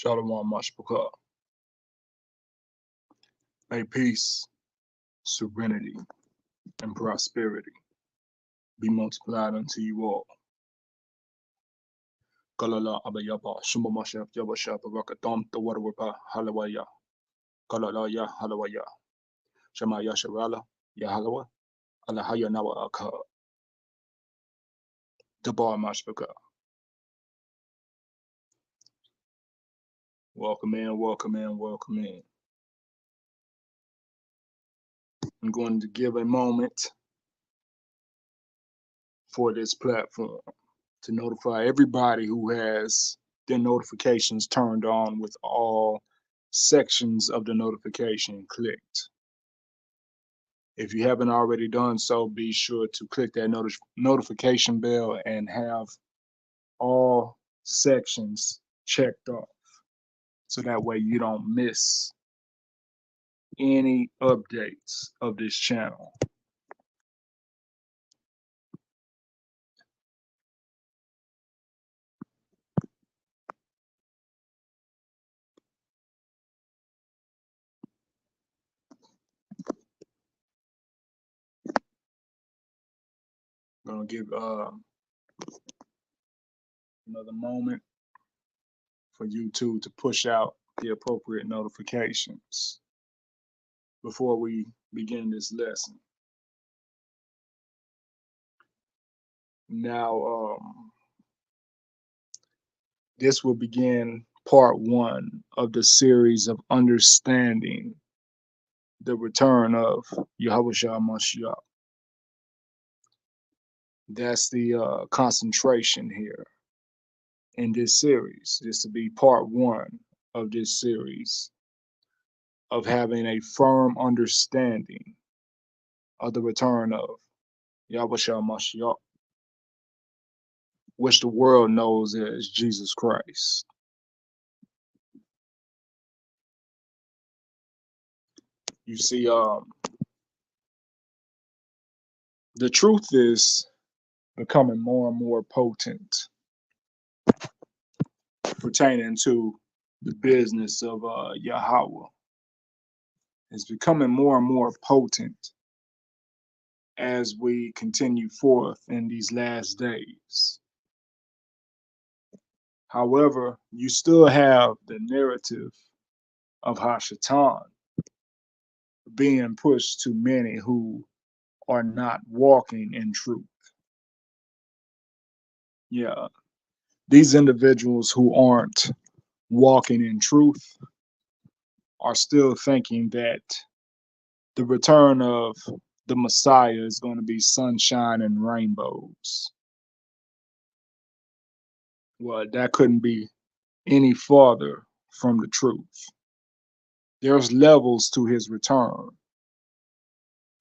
Shalom Mashpaka. May peace, serenity, and prosperity be multiplied unto you all. Kalala abayaba, Shumba Mashiach, Yabashab, Rakatam, the Waterwapa, Halawaya, Kalala Ya Halawaya, Shema Yasharala, Yahalawa, Alahaya Nawa Aka, Tabar Mashpaka. Welcome in, welcome in, welcome in. I'm going to give a moment for this platform to notify everybody who has their notifications turned on with all sections of the notification clicked. If you haven't already done so, be sure to click that notification bell and have all sections checked off, so that way you don't miss any updates of this channel. I'm gonna give another moment for YouTube to push out the appropriate notifications before we begin this lesson. Now, this will begin part one of the series of understanding the return of Yahushua Mashiach. That's the concentration here in this series. This will be part one of this series of having a firm understanding of the return of Yahushua Mashiach, which the world knows as Jesus Christ. You see, the truth is becoming more and more potent pertaining to the business of Yahweh. It's becoming more and more potent as we continue forth in these last days. However, you still have the narrative of Hashatan being pushed to many who are not walking in truth. Yeah, these individuals who aren't walking in truth are still thinking that the return of the Messiah is going to be sunshine and rainbows. Well, that couldn't be any farther from the truth. There's levels to his return,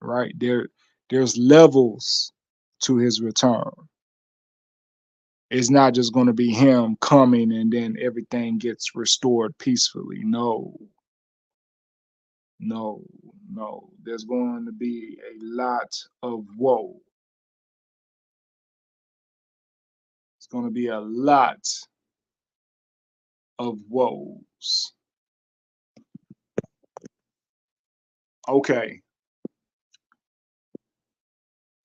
right? There's levels to his return. It's not just going to be him coming and then everything gets restored peacefully. No, no, no. There's going to be a lot of woe. It's going to be a lot of woes. Okay.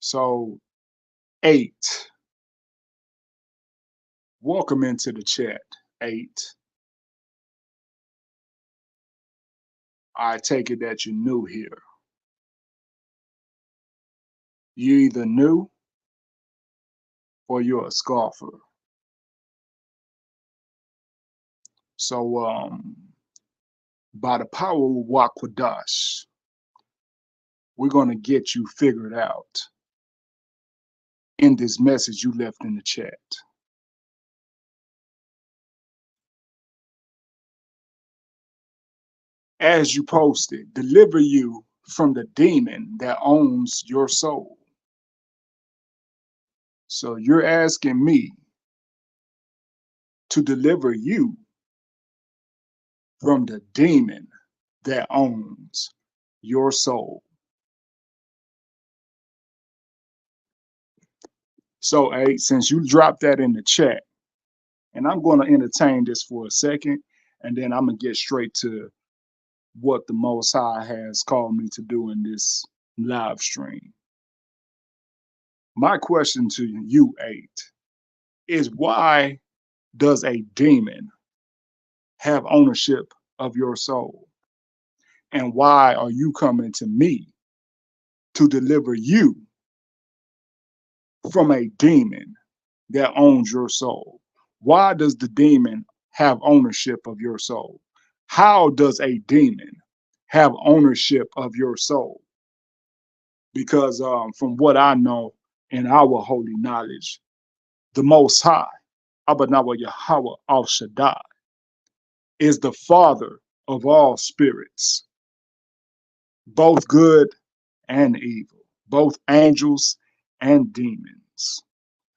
So 8. Welcome into the chat, 8. I take it that you're new here. You either new or you're a scoffer. So by the power of Wakwadash, we're going to get you figured out in this message you left in the chat. As you posted, deliver you from the demon that owns your soul. So you're asking me to deliver you from the demon that owns your soul. So, 8, since you dropped that in the chat, and I'm going to entertain this for a second, and then I'm gonna get straight to what the Most High has called me to do in this live stream. My question to you, 8, is why does a demon have ownership of your soul? And why are you coming to me to deliver you from a demon that owns your soul? Why does the demon have ownership of your soul? How does a demon have ownership of your soul? Because from what I know in our holy knowledge, the Most High, Abanawa Yahweh Al Shaddai, is the Father of all spirits, both good and evil, both angels and demons.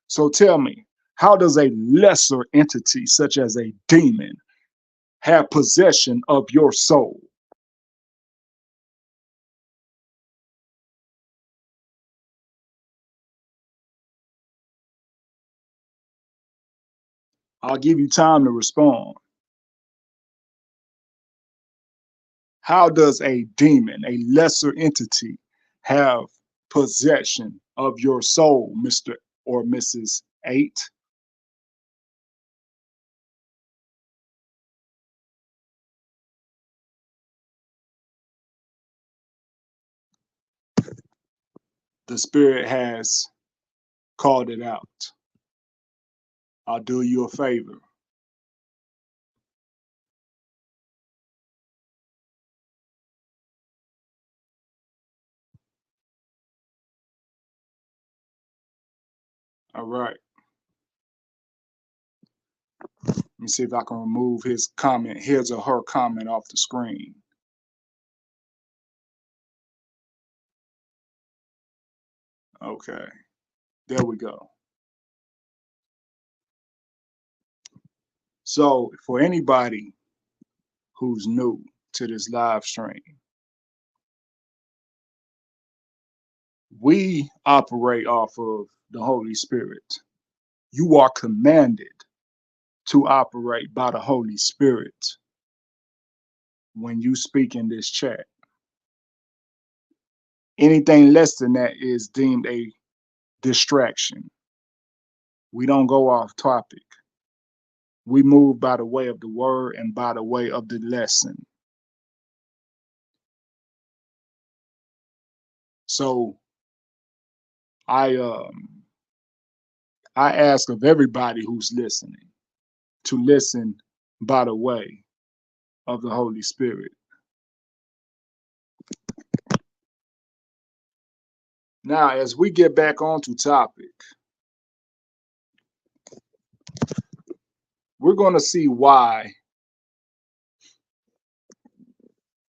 So tell me, how does a lesser entity such as a demon have possession of your soul? I'll give you time to respond. How does a demon, a lesser entity, have possession of your soul, Mr. or Mrs. 8? The Spirit has called it out. I'll do you a favor. All right. Let me see if I can remove his comment, his or her comment off the screen. Okay. There we go. So for anybody who's new to this live stream, we operate off of the Holy Spirit. You are commanded to operate by the Holy Spirit when you speak in this chat. Anything less than that is deemed a distraction. We don't go off topic. We move by the way of the word and by the way of the lesson. So I ask of everybody who's listening to listen by the way of the Holy Spirit. Now, as we get back onto topic, we're going to see why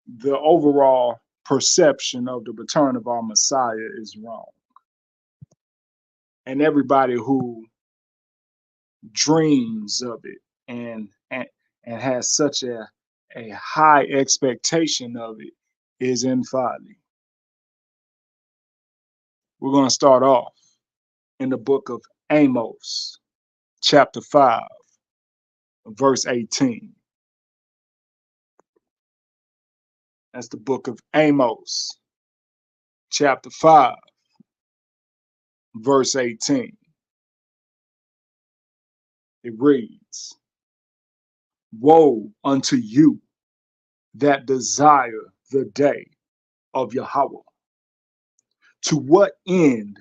the overall perception of the return of our Messiah is wrong. And everybody who dreams of it and has such a high expectation of it is in folly. We're going to start off in the book of Amos, chapter 5, verse 18. That's the book of Amos, chapter 5, verse 18. It reads, "Woe unto you that desire the day of Yahweh. To what end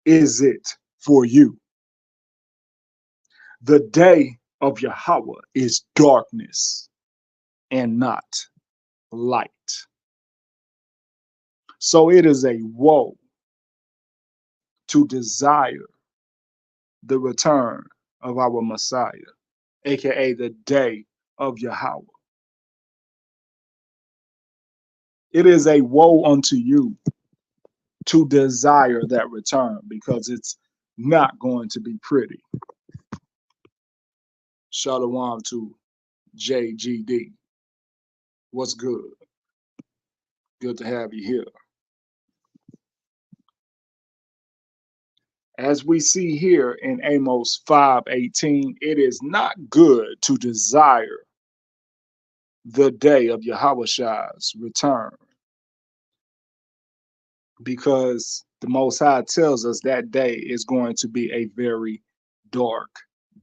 is it for you? The day of Yahweh is darkness and not light." So it is a woe to desire the return of our Messiah, aka the day of Yahweh. It is a woe unto you to desire that return because it's not going to be pretty. Shalom to JGD. What's good? Good to have you here. As we see here in Amos 5:18, it is not good to desire the day of Yahweh's return, because the Most High tells us that day is going to be a very dark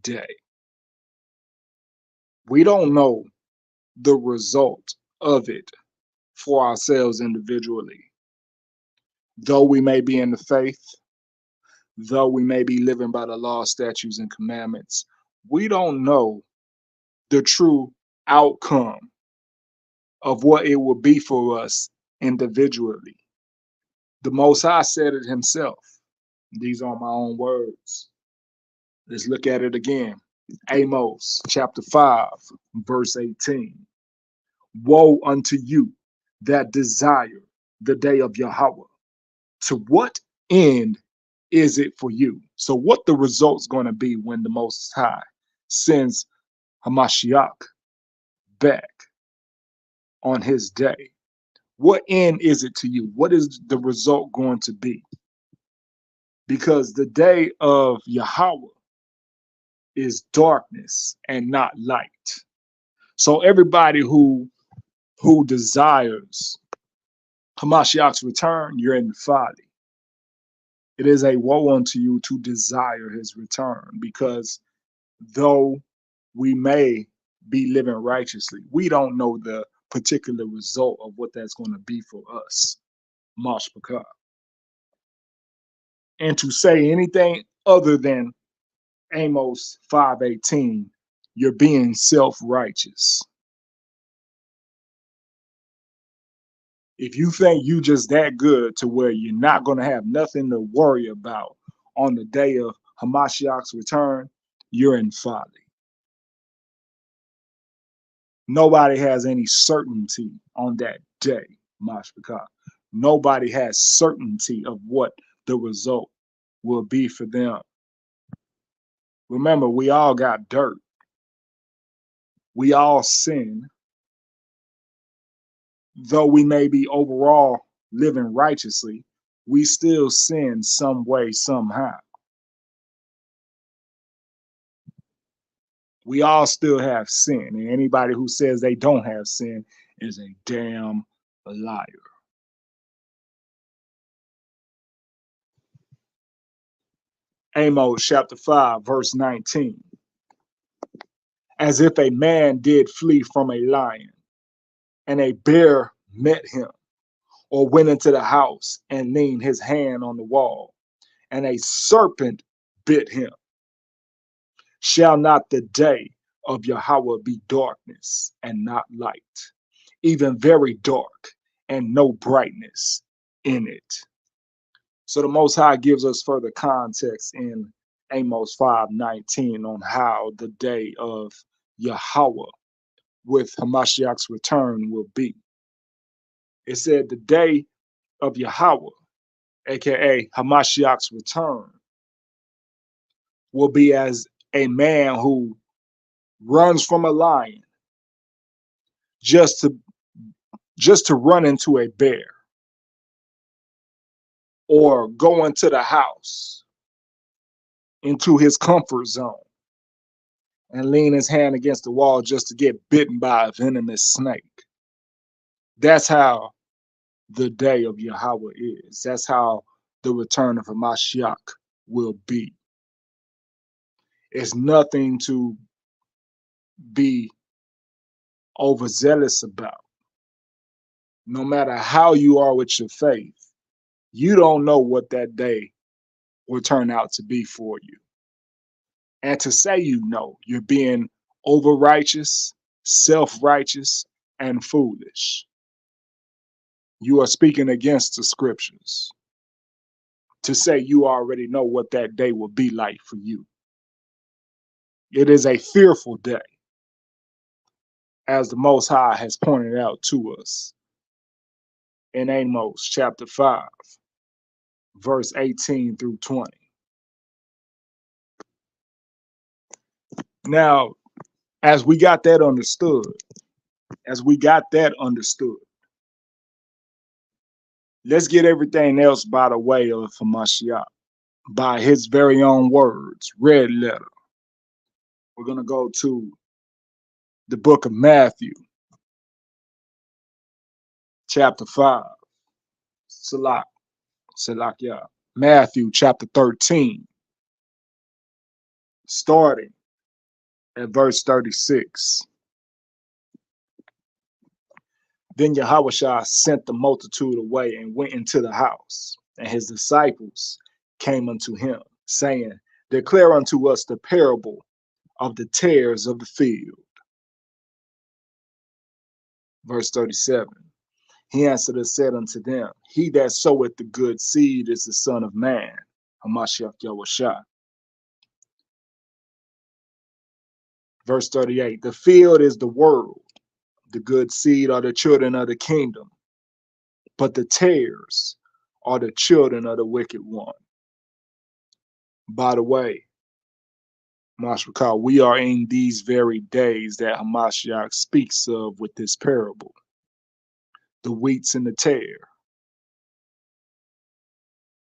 day. We don't know the result of it for ourselves individually. Though we may be in the faith, though we may be living by the law, statutes, and commandments, we don't know the true outcome of what it will be for us individually. The Most High said it himself. These are my own words. Let's look at it again. Amos chapter 5, verse 18. Woe unto you that desire the day of Yahweh. To what end is it for you? So what the result's going to be when the Most High sends Mashiach back on his day? What end is it to you? What is the result going to be? Because the day of Yahweh is darkness and not light. So everybody who desires Hamashiach's return, you're in the folly. It is a woe unto you to desire his return, because though we may be living righteously, we don't know the particular result of what that's going to be for us. Mashpakah. And to say anything other than Amos 5:18, you're being self-righteous. If you think you just that good to where you're not going to have nothing to worry about on the day of Hamashiach's return, you're in folly. Nobody has any certainty on that day, Mashpakah. Nobody has certainty of what the result will be for them. Remember, we all got dirt. We all sin. Though we may be overall living righteously, we still sin some way, somehow. We all still have sin, and anybody who says they don't have sin is a damn liar. Amos chapter 5, verse 19. As if a man did flee from a lion, and a bear met him, or went into the house and leaned his hand on the wall, and a serpent bit him. Shall not the day of Yahweh be darkness and not light, even very dark and no brightness in it? So the Most High gives us further context in Amos 5:19 on how the day of Yahweh with Hamashiach's return will be. It said the day of Yahweh, aka Hamashiach's return, will be as a man who runs from a lion just to run into a bear, or go into the house, into his comfort zone, and lean his hand against the wall just to get bitten by a venomous snake. That's how the day of Yahweh is. That's how the return of Mashiach will be. It's nothing to be overzealous about. No matter how you are with your faith, you don't know what that day will turn out to be for you. And to say you know, you're being over righteous, self-righteous, and foolish. You are speaking against the scriptures to say you already know what that day will be like for you. It is a fearful day, as the Most High has pointed out to us in Amos chapter 5, verse 18 through 20. Now, as we got that understood, let's get everything else by the way of Mashiach, by his very own words, red letter. We're going to go to the book of Matthew, chapter 5. Salak, Salakia. Matthew chapter 13, starting at verse 36. Then Yahushua sent the multitude away and went into the house, and his disciples came unto him, saying, Declare unto us the parable of the tares of the field. Verse 37. He answered and said unto them, He that soweth the good seed is the Son of Man, Mashiach Yahushua. Verse 38. The field is the world, the good seed are the children of the kingdom, but the tares are the children of the wicked one. By the way, Mashiach, we are in these very days that Hamashiach speaks of with this parable, the wheats and the tare.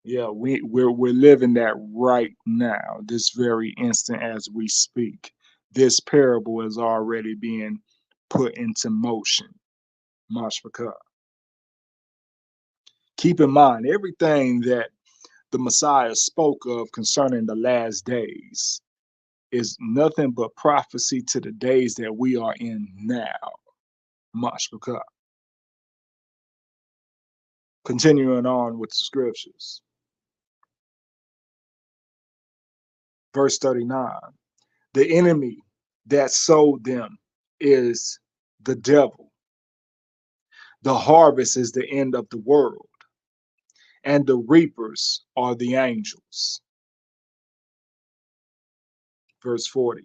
Yeah, we're living that right now, this very instant as we speak. This parable is already being put into motion. Mashpaka. Keep in mind everything that the Messiah spoke of concerning the last days is nothing but prophecy to the days that we are in now. Mashpaka. Continuing on with the scriptures. Verse 39. The enemy that sowed them is the devil. The harvest is the end of the world, and the reapers are the angels. Verse 40.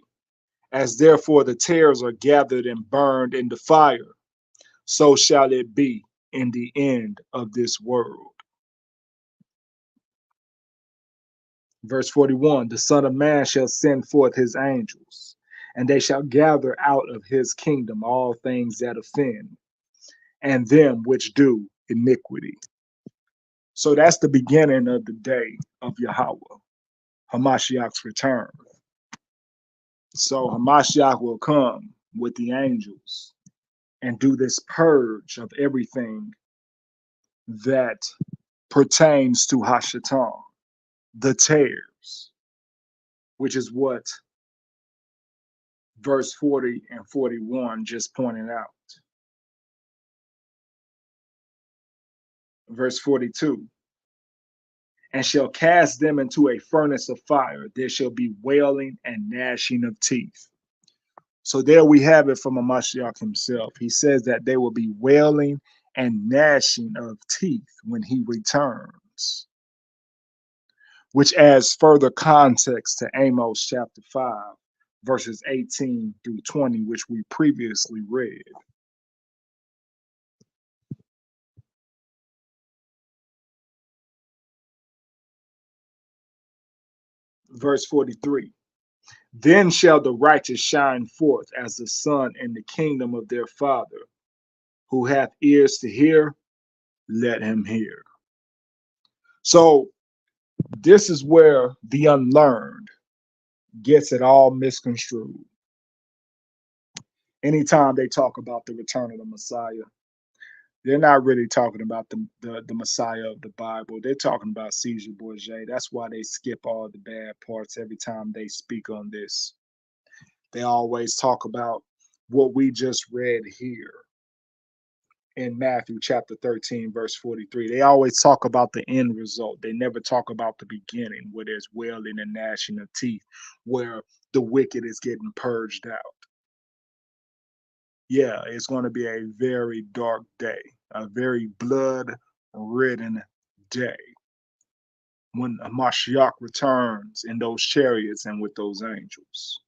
As therefore the tares are gathered and burned in the fire, so shall it be in the end of this world. Verse 41. The Son of Man shall send forth his angels, and they shall gather out of his kingdom all things that offend, and them which do iniquity. So that's the beginning of the day of Yahweh, Hamashiach's return. So Hamashiach will come with the angels and do this purge of everything that pertains to Hashatan, the tares, which is what verse 40 and 41 just pointed out. Verse 42. And shall cast them into a furnace of fire. There shall be wailing and gnashing of teeth. So there we have it from a Mashiach himself. He says that there will be wailing and gnashing of teeth when he returns, which adds further context to Amos chapter 5, verses 18 through 20, which we previously read. Verse 43. Then shall the righteous shine forth as the sun in the kingdom of their Father. Who hath ears to hear, let him hear. So this is where the unlearned gets it all misconstrued. Anytime they talk about the return of the Messiah, they're not really talking about the Messiah of the Bible. They're talking about Caesar Borgia. That's why they skip all the bad parts every time they speak on this. They always talk about what we just read here in Matthew chapter 13, verse 43. They always talk about the end result. They never talk about the beginning, where there's wailing and gnashing of teeth, where the wicked is getting purged out. Yeah, it's going to be a very dark day, a very blood-ridden day when Mashiach returns in those chariots and with those angels.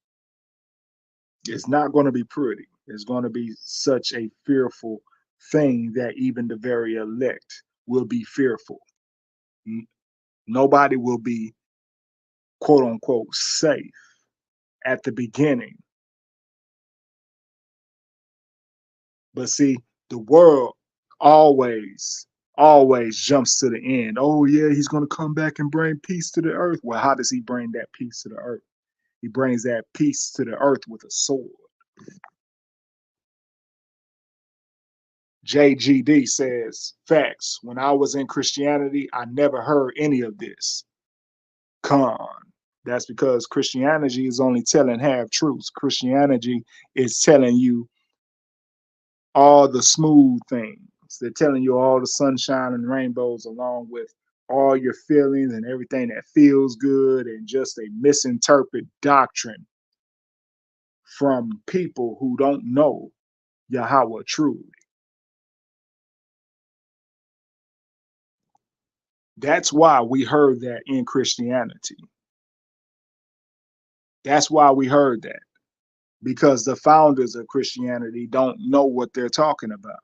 It's not going to be pretty. It's going to be such a fearful thing that even the very elect will be fearful. Nobody will be, quote unquote, safe at the beginning. But see, the world always jumps to the end. Oh, yeah, he's going to come back and bring peace to the earth. Well, how does he bring that peace to the earth? He brings that peace to the earth with a sword. JGD says, facts. When I was in Christianity, I never heard any of this. Con. That's because Christianity is only telling half truths. Christianity is telling you all the smooth things. They're telling you all the sunshine and rainbows along with all your feelings and everything that feels good, and just a misinterpreted doctrine from people who don't know Yahweh truly. That's why we heard that in Christianity. That's why we heard that, because the founders of Christianity don't know what they're talking about.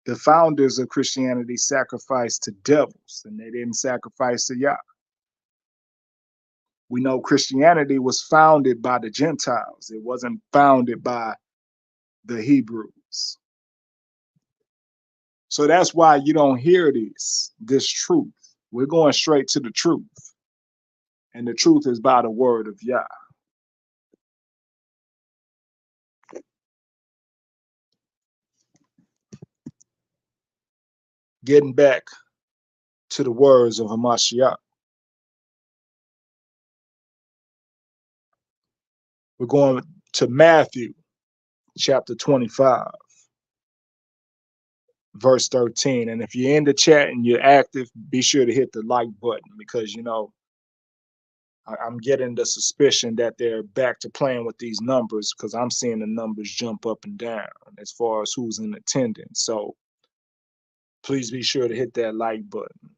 The founders of Christianity sacrificed to devils, and they didn't sacrifice to Yah. We know Christianity was founded by the Gentiles. It wasn't founded by the Hebrews. So that's why you don't hear this truth. We're going straight to the truth. And the truth is by the word of Yah. Getting back to the words of Mashiach. We're going to Matthew chapter 25, verse 13. And if you're in the chat and you're active, be sure to hit the like button, because, you know, I'm getting the suspicion that they're back to playing with these numbers, because I'm seeing the numbers jump up and down as far as who's in attendance. So please be sure to hit that like button.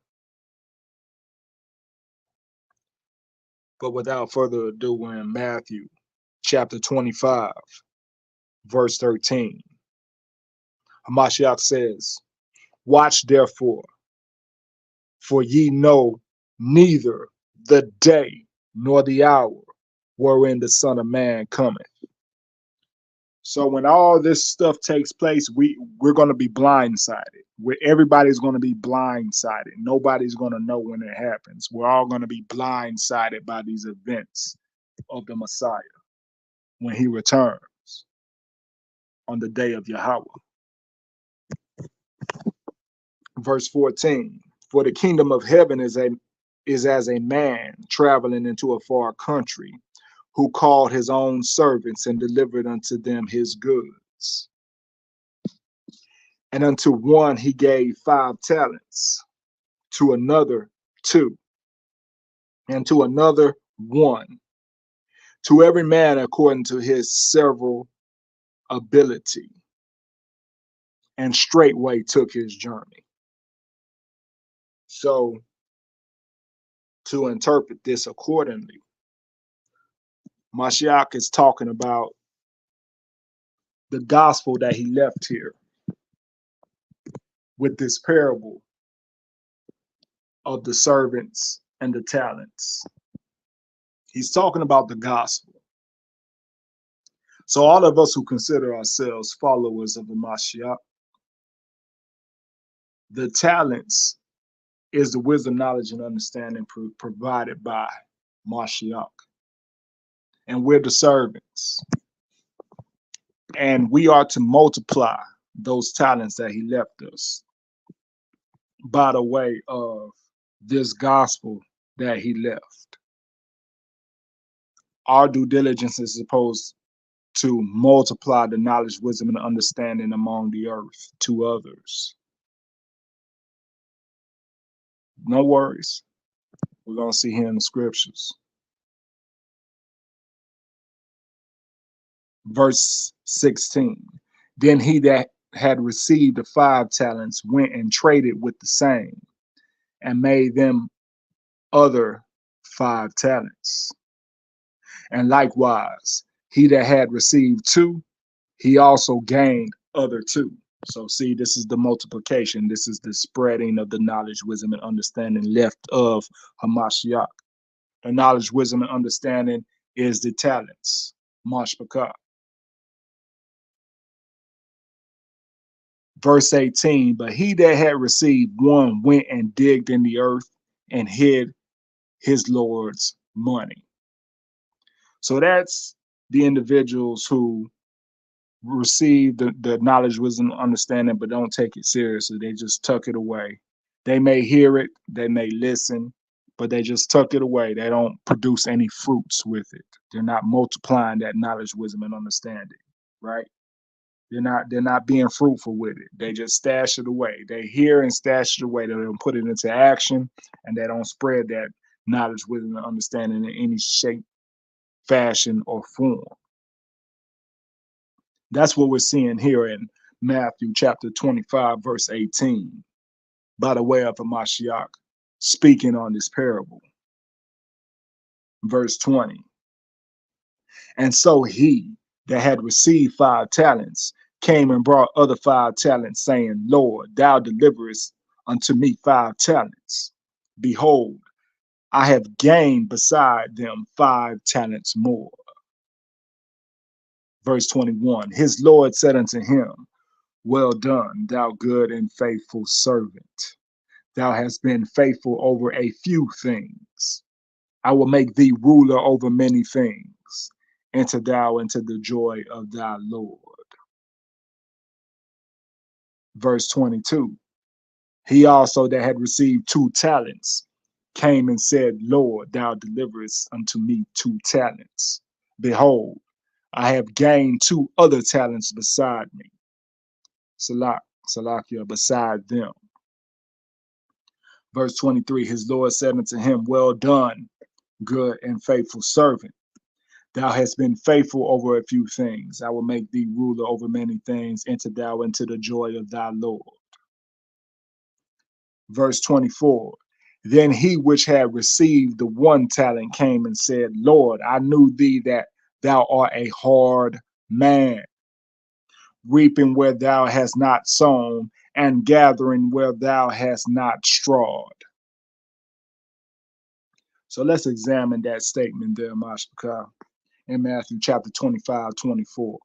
But without further ado, we're in Matthew chapter 25, verse 13. Mashiach says, watch therefore, for ye know neither the day nor the hour wherein the Son of Man cometh. So when all this stuff takes place, we're going to be blindsided. Everybody's going to be blindsided. Nobody's going to know when it happens. We're all going to be blindsided by these events of the Messiah when he returns on the day of Yahweh. Verse 14, for the kingdom of heaven is as a man traveling into a far country, who called his own servants and delivered unto them his goods. And unto one he gave 5 talents, to another 2, and to another 1, to every man according to his several ability. And straightway took his journey. So to interpret this accordingly, Mashiach is talking about the gospel that he left here with this parable of the servants and the talents. He's talking about the gospel. So all of us who consider ourselves followers of the Mashiach, the talents is the wisdom, knowledge, and understanding provided by Mashiach. And we're the servants. And we are to multiply those talents that he left us by the way of this gospel that he left. Our due diligence is supposed to multiply the knowledge, wisdom, and understanding among the earth to others. No worries. We're going to see here in the scriptures. Verse 16. Then he that had received the 5 talents went and traded with the same, and made them other 5 talents. And likewise, he that had received 2, he also gained other 2. So see, this is the multiplication. This is the spreading of the knowledge, wisdom, and understanding left of Hamashiach. The knowledge, wisdom, and understanding is the talents, Mashpakah. Verse 18, but he that had received 1 went and digged in the earth and hid his Lord's money. So that's the individuals who receive the knowledge, wisdom, understanding, but don't take it seriously. They just tuck it away. They may hear it, they may listen, but they just tuck it away. They don't produce any fruits with it. They're not multiplying that knowledge, wisdom, and understanding, right? They're not being fruitful with it. They just stash it away. They hear and stash it away. They don't put it into action, and they don't spread that knowledge, wisdom, and understanding in any shape, fashion, or form. That's what we're seeing here in Matthew chapter 25, verse 18, by the way of the Mashiach, speaking on this parable. Verse 20. And so he that had received 5 talents came and brought other 5 talents, saying, Lord, thou deliverest unto me 5 talents. Behold, I have gained beside them 5 talents more. Verse 21. His Lord said unto him, Well done, thou good and faithful servant. Thou hast been faithful over a few things. I will make thee ruler over many things. Enter thou into the joy of thy Lord. Verse 22. He also that had received 2 talents came and said, Lord, thou deliverest unto me 2 talents. Behold, I have gained 2 other talents beside me. Salakia, beside them. Verse 23, his Lord said unto him, Well done, good and faithful servant. Thou hast been faithful over a few things. I will make thee ruler over many things. Enter thou into the joy of thy Lord. Verse 24, then he which had received the 1 talent came and said, Lord, I knew thee that thou art a hard man, reaping where thou hast not sown, and gathering where thou hast not strawed. So let's examine that statement there, Mashiach, in Matthew chapter 25, 24.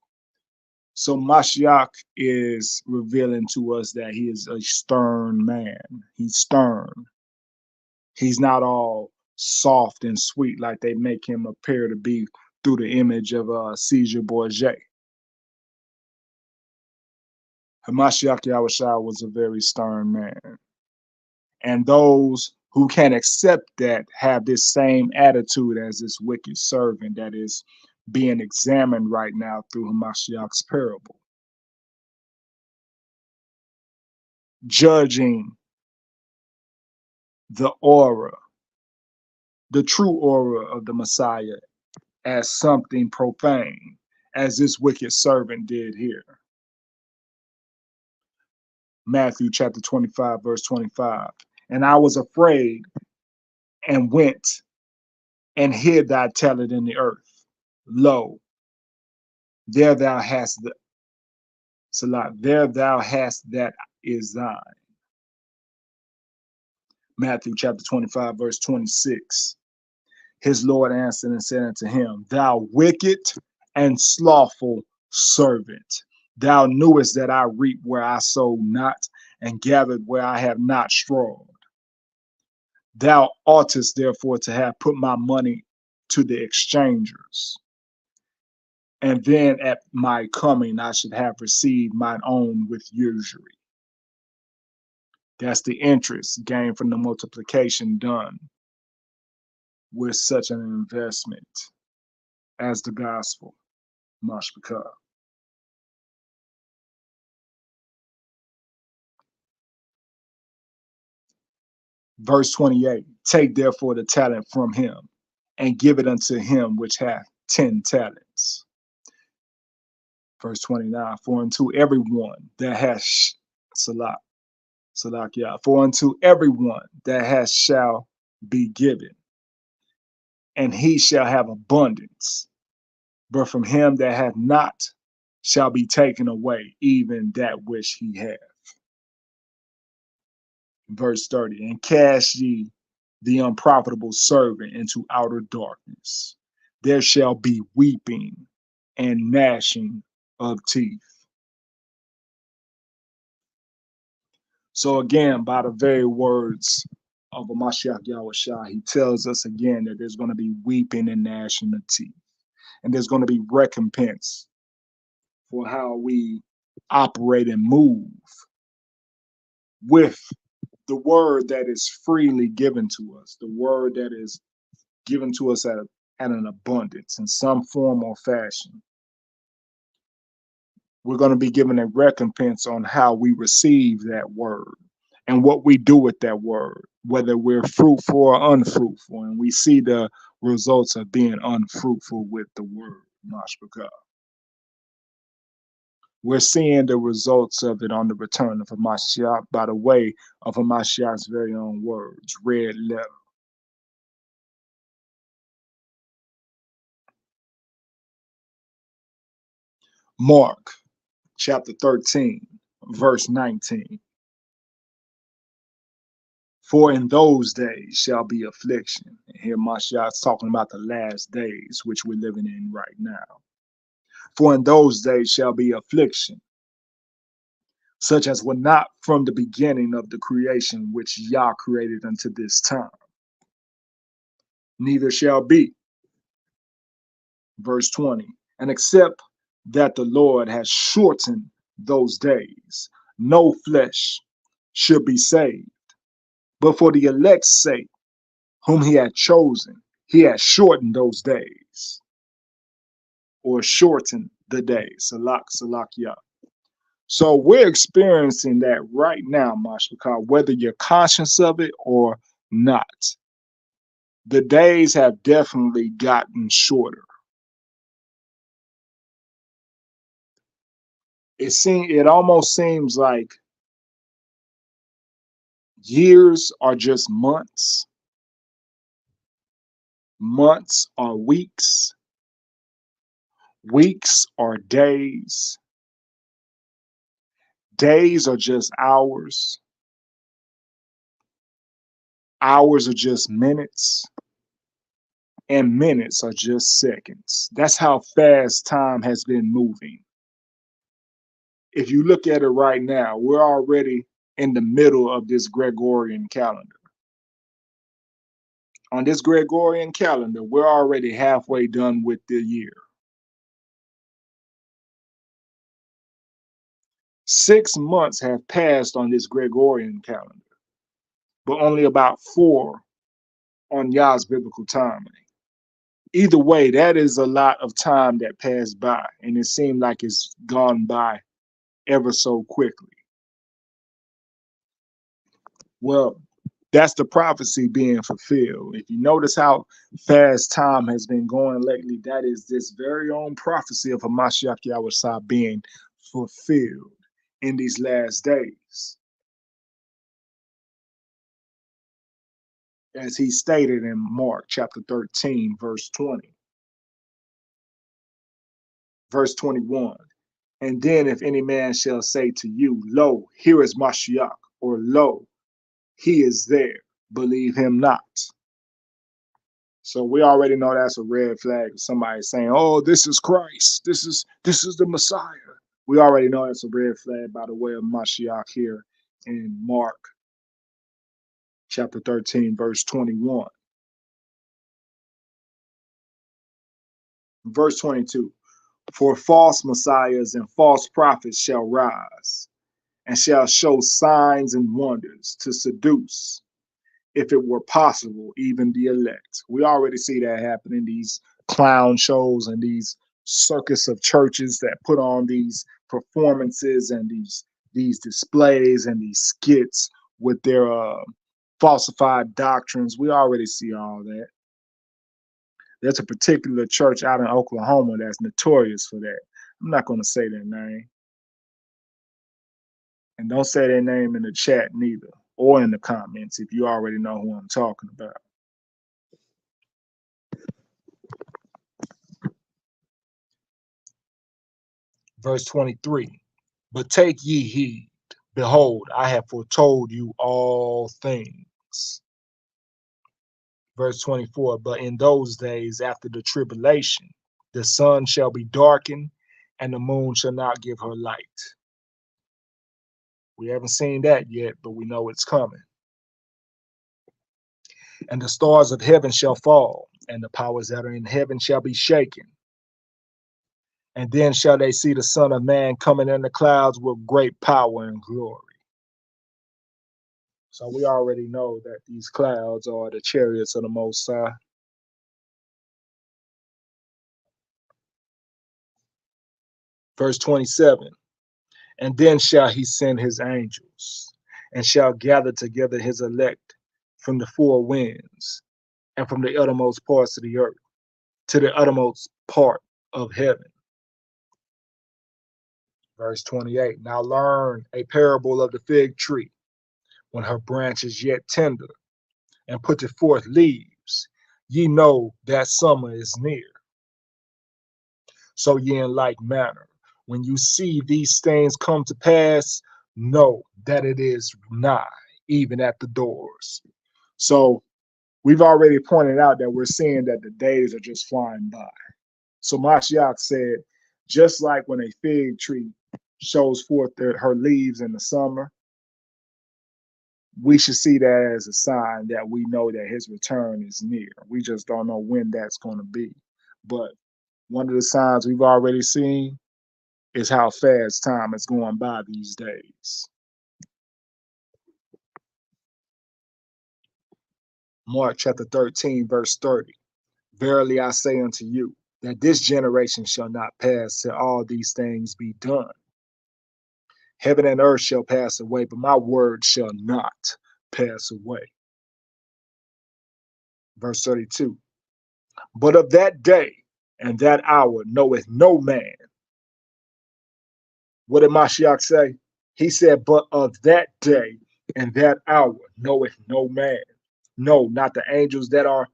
So Mashiach is revealing to us that he is a stern man. He's stern. He's not all soft and sweet like they make him appear to be through the image of Caesar Borgia. Mashiach Yahushua was a very stern man. And those who can accept that have this same attitude as this wicked servant that is being examined right now through Mashiach's parable. Judging the aura, the true aura of the Messiah as something profane, as this wicked servant did here. Matthew chapter 25, verse 25. And I was afraid and went and hid thy talent in the earth. Lo, there thou hast the Salat, there thou hast that is thine. Matthew chapter 25, verse 26. His Lord answered and said unto him, Thou wicked and slothful servant, thou knewest that I reap where I sowed not, and gathered where I have not strawed. Thou oughtest therefore to have put my money to the exchangers, and then at my coming I should have received mine own with usury. That's the interest gained from the multiplication done with such an investment as the gospel, Mashpakah. Verse 28, take therefore the talent from him and give it unto him which hath 10 talents. Verse 29, for unto everyone that has Salakia, for unto everyone that has shall be given, and he shall have abundance. But from him that hath not shall be taken away even that which he hath. Verse 30, and cast ye the unprofitable servant into outer darkness. There shall be weeping and gnashing of teeth. So again, by the very words of Mashiach Yahushua, he tells us again that there's going to be weeping and gnashing of teeth. And there's going to be recompense for how we operate and move with the word that is freely given to us, the word that is given to us at an abundance in some form or fashion. We're going to be given a recompense on how we receive that word and what we do with that word, whether we're fruitful or unfruitful. And we see the results of being unfruitful with the word, Mashpaka. We're seeing the results of it on the return of Mashiach by the way of Mashiach's very own words, red letter. Mark chapter 13, verse 19. For in those days shall be affliction. And here Mashiach's talking about the last days, which we're living in right now. For in those days shall be affliction, such as were not from the beginning of the creation which Yah created unto this time. Neither shall be. Verse 20. And except that the Lord has shortened those days, no flesh should be saved. But for the elect's sake, whom he had chosen, he has shortened those days, or shortened the days. Salak, Yah. So we're experiencing that right now, Mashpaka, whether you're conscious of it or not. The days have definitely gotten shorter. It almost seems like years are just months. Months are weeks. Weeks are days. Days are just hours. Hours are just minutes. And minutes are just seconds. That's how fast time has been moving. If you look at it right now, we're already in the middle of this Gregorian calendar. On this Gregorian calendar, we're already halfway done with the year. 6 months have passed on this Gregorian calendar, but only about 4 on Yah's biblical timing. Either way, that is a lot of time that passed by, and it seemed like it's gone by ever so quickly. Well, that's the prophecy being fulfilled. If you notice how fast time has been going lately, that is this very own prophecy of a Mashiach Yahweh being fulfilled in these last days. As he stated in Mark chapter 13, verse 20. Verse 21. And then if any man shall say to you, lo, here is Mashiach, or lo, he is there, believe him not. So we already know that's a red flag. Somebody saying, oh, this is Christ. This is the Messiah. We already know that's a red flag by the way of Mashiach here in Mark chapter 13, verse 21. Verse 22. For false messiahs and false prophets shall rise and shall show signs and wonders to seduce, if it were possible, even the elect. We already see that happen in these clown shows and these circus of churches that put on these performances and these displays and these skits with their falsified doctrines. We already see all that. There's a particular church out in Oklahoma that's notorious for that. I'm not going to say their name. And don't say their name in the chat neither, or in the comments if you already know who I'm talking about. Verse 23. But take ye heed, behold, I have foretold you all things. Verse 24. But in those days after the tribulation, the sun shall be darkened, and the moon shall not give her light. We haven't seen that yet, but we know it's coming. And the stars of heaven shall fall, and the powers that are in heaven shall be shaken. And then shall they see the Son of Man coming in the clouds with great power and glory. So we already know that these clouds are the chariots of the Most High. Verse 27. And then shall he send his angels, and shall gather together his elect from the four winds, and from the uttermost parts of the earth, to the uttermost part of heaven. Verse 28. Now learn a parable of the fig tree. When her branch is yet tender, and putteth forth leaves, ye know that summer is near. So ye in like manner, when you see these things come to pass, know that it is nigh, even at the doors. So we've already pointed out that we're seeing that the days are just flying by. So Mashiach said, just like when a fig tree shows forth her leaves in the summer, we should see that as a sign that we know that his return is near. We just don't know when that's going to be. But one of the signs we've already seen is how fast time is going by these days. Mark chapter 13, verse 30. Verily I say unto you, that this generation shall not pass till all these things be done. Heaven and earth shall pass away, but my word shall not pass away. Verse 32. But of that day and that hour knoweth no man. What did Mashiach say? He said, but of that day and that hour knoweth no man. No, not the angels that are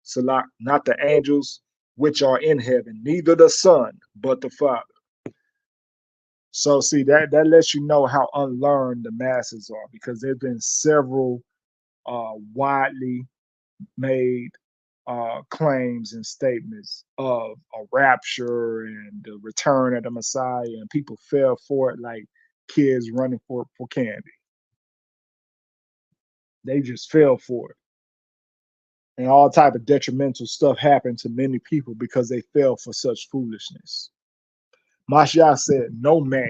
Salak, not the angels which are in heaven, neither the Son, but the Father. So see, that lets you know how unlearned the masses are, because there have been several widely made claims and statements of a rapture and the return of the Messiah, and people fell for it like kids running for candy. They just fell for it. And all type of detrimental stuff happened to many people because they fell for such foolishness. Mashiach said, no man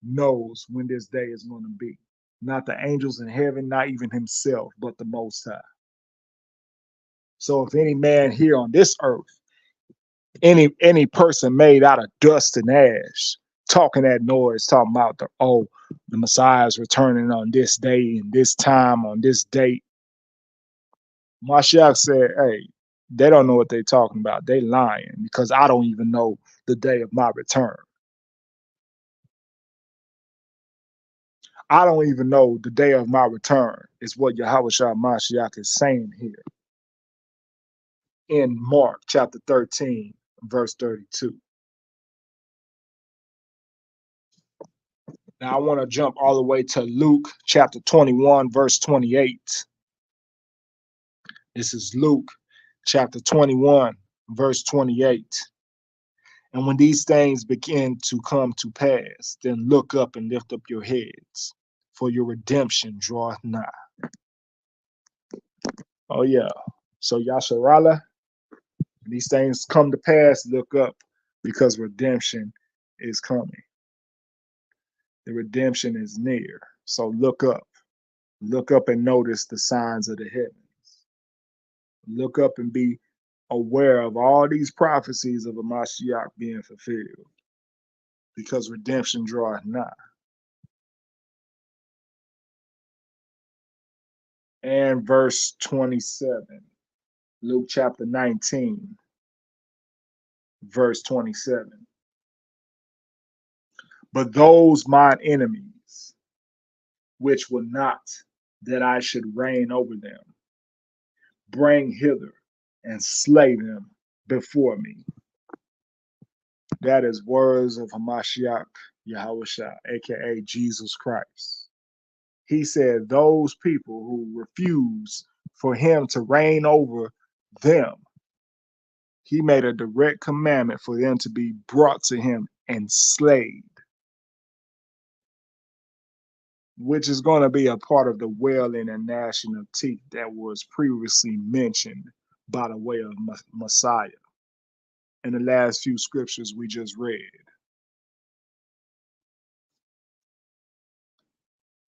knows when this day is going to be. Not the angels in heaven, not even himself, but the Most High. So if any man here on this earth, any person made out of dust and ash, talking that noise, talking about the Messiah is returning on this day and this time on this date, Mashiach said, hey, they don't know what they're talking about. They lying, because I don't even know the day of my return. I don't even know the day of my return, is what Yahushua Mashiach is saying here in Mark chapter 13, verse 32. Now I want to jump all the way to Luke chapter 21, verse 28. This is Luke chapter 21, verse 28. And when these things begin to come to pass, then look up and lift up your heads, for your redemption draweth nigh. Oh yeah. So Yasharala, these things come to pass, look up, because redemption is coming. The redemption is near. So look up. Look up and notice the signs of the heavens. Look up and be aware of all these prophecies of a Mashiach being fulfilled, because redemption draweth nigh. And verse 27, Luke chapter 19, verse 27. But those mine enemies, which will not that I should reign over them, bring hither and slay them before me. That is words of Hamashiach Yahushua, aka Jesus Christ. He said those people who refuse for him to reign over them, he made a direct commandment for them to be brought to him and slayed, which is going to be a part of the wailing and gnashing of teeth that was previously mentioned by the way of Messiah. in the last few scriptures we just read.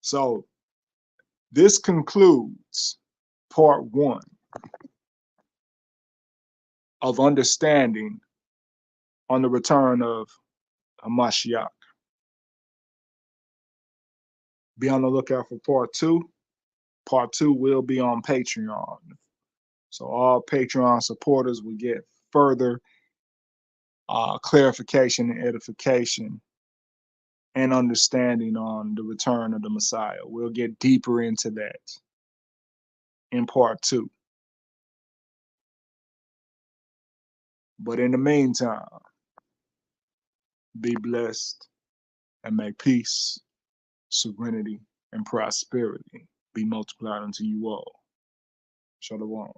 So this concludes part 1 of understanding on the return of Mashiach. Be on the lookout for part 2. Part 2 will be on Patreon. So all Patreon supporters will get further clarification and edification and understanding on the return of the Messiah. We'll get deeper into that in part 2. But in the meantime, be blessed and may peace, serenity, and prosperity be multiplied unto you all. Shalom.